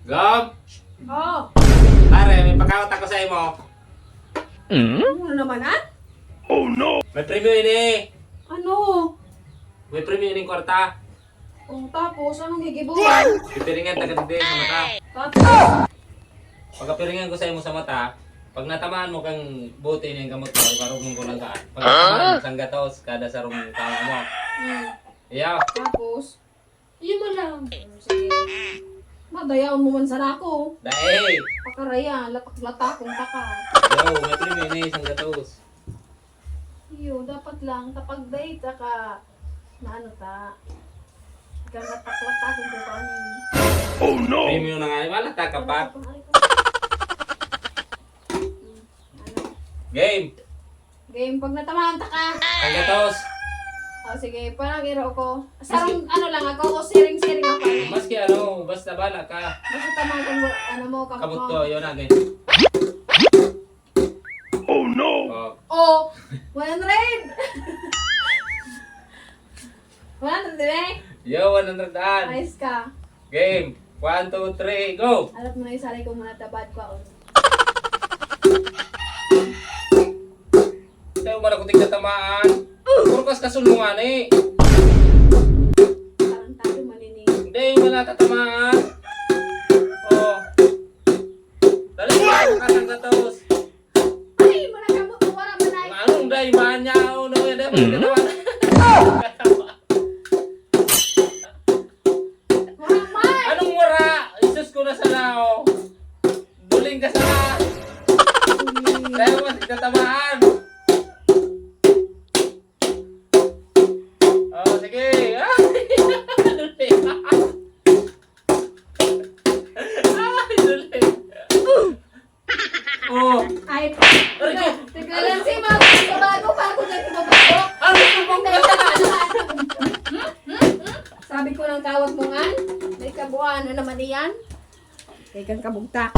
Gob! Oh, Pare, may pakawat ako sa imo. ano naman ah? May premyo ini. Ano? May premyo ini kwarta. Oh, tapos, anong gigibuhan? Pipiringan taga-digdi sa mata. Tapos, Pagkapiringan ko sa imo sa mata, pag natamaan mo kang buti ng gamot mo, karugong ko lang ka. Pag natamaan mo sang gatos, kada sarong tama mo. Iyaw. tapos, yun mo lang. Sige. Madayaon mo man sana ako. Dahil. Pakaraya, latak-lata kung taka. Yo, may premyo ini isang gatos. Iyo, dapat lang, kapag date ka, na ano ta, ikaw latak-lata kung kung Premyo na nga, wala ta kapat. Ano? Game. Game, pag natamaan ta ka. Ang gatos. O sige, parang iro ko. Sarong ano lang ako, o siring-siring ako. Maski ano, basta bala ka. Basta tamang kung ano mo, kamot Kamot mo. ko, yun na, game. Oh no! Oh. Oh, 100! 100 eh? Yo, 100 daan. Ayos ka. Game. 1, 2, 3, go! Alat mo na yung salay kong mga tabad ko. Tayo ba na kuting natamaan? Puro kas kasulungan eh. Parang tayo maninig. Hindi, wala tatamaan. Oh. Dali, makasang gatos. Ay, managamot mo, wala manay. Anong day, manyaw, no, yan, dahil ganawan. Walang may! Anong wara? Isus ko na sa lao. Buling ka sa na. Dahil mo, tatamaan. Oh, sige. Ah, duli. Ay, duli. Oh. Ay, Aray ko. teka lang si Mama, bago pa ako nagbabago. Ano yung Sabi ko ng tawag mo nga, may kabuuan na naman iyan. Kay kang kabugtak.